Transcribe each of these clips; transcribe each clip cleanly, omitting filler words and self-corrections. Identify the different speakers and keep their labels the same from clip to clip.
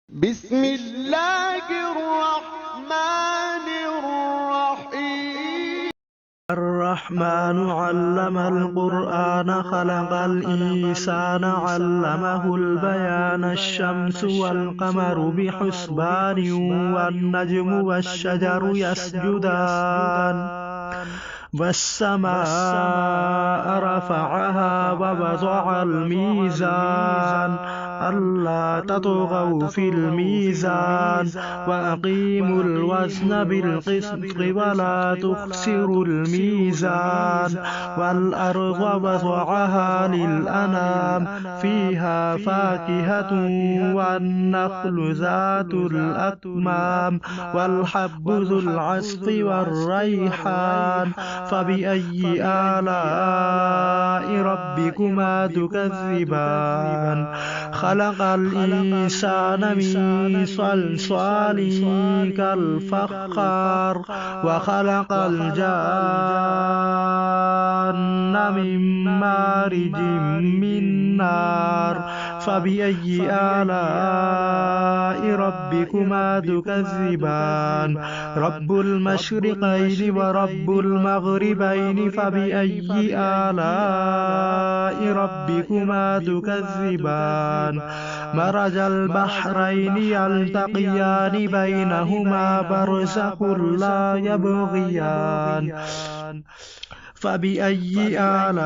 Speaker 1: بسم الله الرحمن الرحيم.
Speaker 2: الرحمن علم القرآن خلق الإنسان علمه البيان الشمس والقمر بحسبان والنجم والشجر يسجدان والسماء رفعها ووضع الميزان ألا تطغوا في الميزان وأقيموا الوزن بالقسط ولا تخسروا الميزان والأرض وضعها للأنام فيها فاكهة والنخل ذات الأكمام والحب ذو العصف والريحان فبأي آلاء ربكما تكذبان خلق الإنسان من صلصال كالفخار وخلق الجان من مارج من نار فبأي آلاء ربكما تكذبان رب المشرقين ورب المغربين فبأي آلاء ربكما تكذبان مرج البحرين يلتقيان بينهما برزخ لا يبغيان فبأي آلاء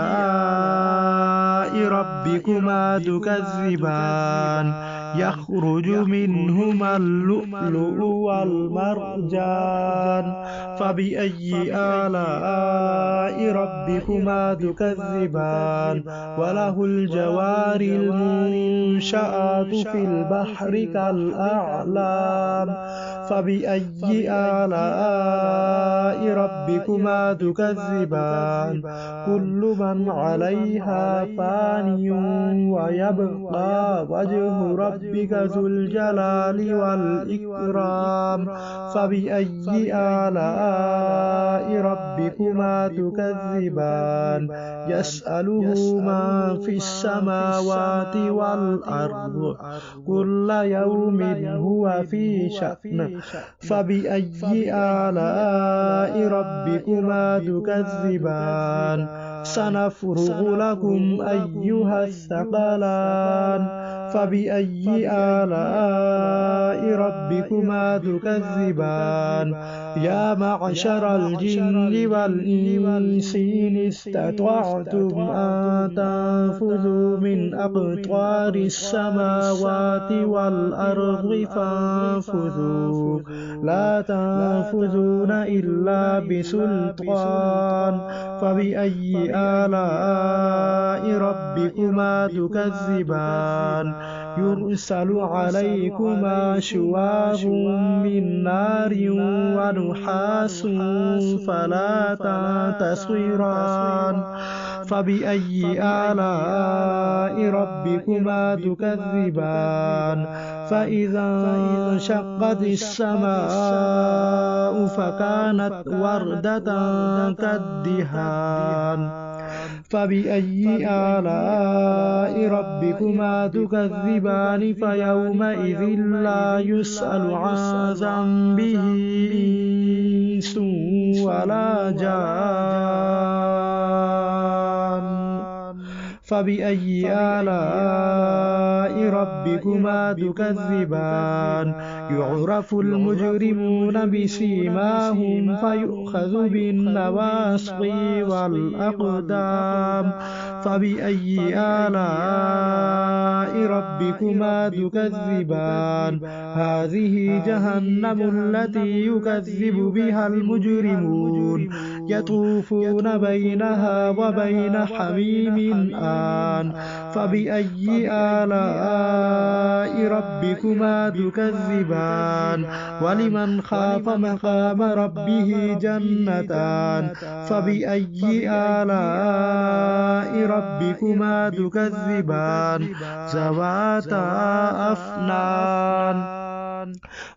Speaker 2: ربكما تكذبان يخرج منهما اللؤلؤ والمرجان فبأي آلاء ربكما تكذبان وله الجوار المنشآت في البحر كالأعلام فبأي آلاء ربكما تكذبان كل من عليها فان ويبقى وجه ربك ذو الجلال والإكرام فبأي آلاء ربكما تكذبان يسأله من في السماوات والأرض كل يوم هو في شأن فبأي آلاء ربكما تكذبان سنفرغ لكم أيها الثقلان فبأي آلاء ربكما تكذبان يا معشر الجن والإنس إن استطعتم أن تنفذوا من أقطار السماوات والأرض فانفذوا لا تنفذون إلا بسلطان فبأي آلاء ربكما تكذبان يرسل عليكما شواظ من نار ونحاس فلا تنتصران فبأي آلاء ربكما تكذبان فإذا انشقت السماء فكانت وردة كالدهان فبأي آلاء ربكما تكذبان فيومئذ لا يسأل عن ذنبه إنس ولا جان فبأي آلاء ربكما تكذبان يعرف المجرمون بسيماهم فيؤخذ بالنواصي والأقدام فبأي آلاء ربكما تكذبان هذه جهنم التي يكذب بها المجرمون يطوفون بينها وبين حميم آن فبأي آلاء ربكما تكذبان ولمن خاف مقام ربه جنتان فبأي آلاء ربكما تكذبان ذواتا أفنان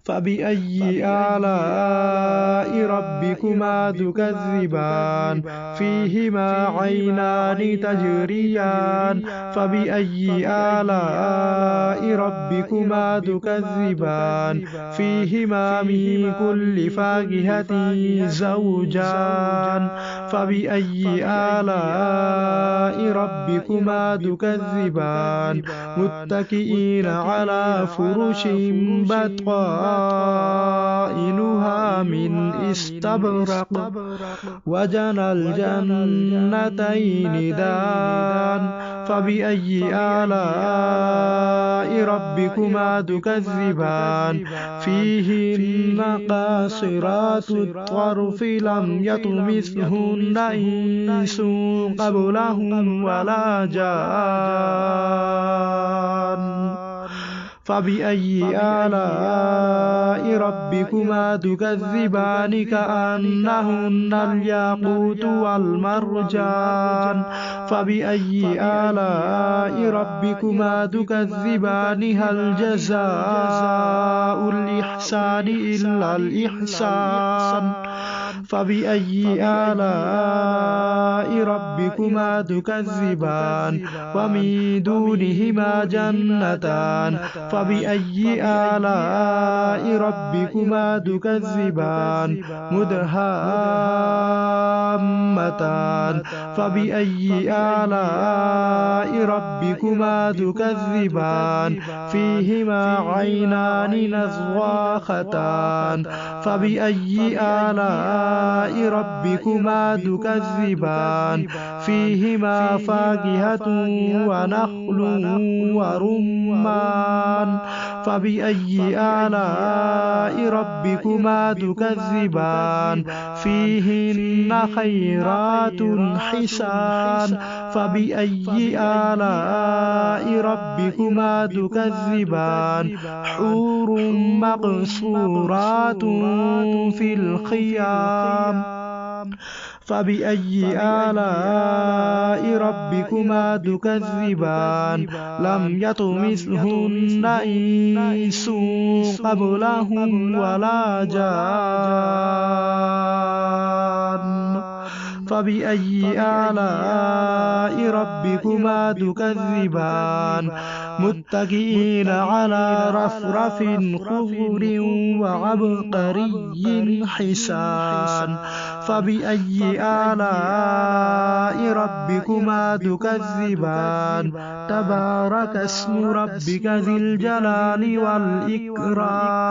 Speaker 2: فبأي آلاء ربكما تكذبان فيهما عينان تجريان فبأي آلاء ربكما تكذبان فيهما من كل فاكهة زوجان فبأي آلاء ربكما تكذبان متكئين على فرش بطائنها من استبرق وجنى الجنتين دان فبأي آلاء ربكما تكذبان فيهن قاصرات الطرف لم يطمثهن إنس قبلهم ولا جان فبأي آلاء ربكما تكذبان كأنهن الياقوت والمرجان فبأي آلاء ربكما تكذبان هل جزاء الإحسان إلا الإحسان فبأي آلاء ربكما تكذبان ومن دونهما جنتان فبأي آلاء ربكما تكذبان مدهامتان فبأي آلاء ربكما تكذبان فيهما عينان نضاختان فبأي آلاء ربكما تكذبان فيهما فاكهة ونخل ورمان فبأي آلاء ربكما تكذبان فيهن خيرات حسان فبأي آلاء ربكما تكذبان حور مقصورات في الخيام فبأي آلاء ربكما تكذبان لم يطمثهن إنس قبلهم ولا جان فبأي آلاء ربكما تكذبان متكئين على رفرف خضر وعبقري حسان فبأي آلاء ربكما تكذبان تبارك اسم ربك ذي الجلال والإكرام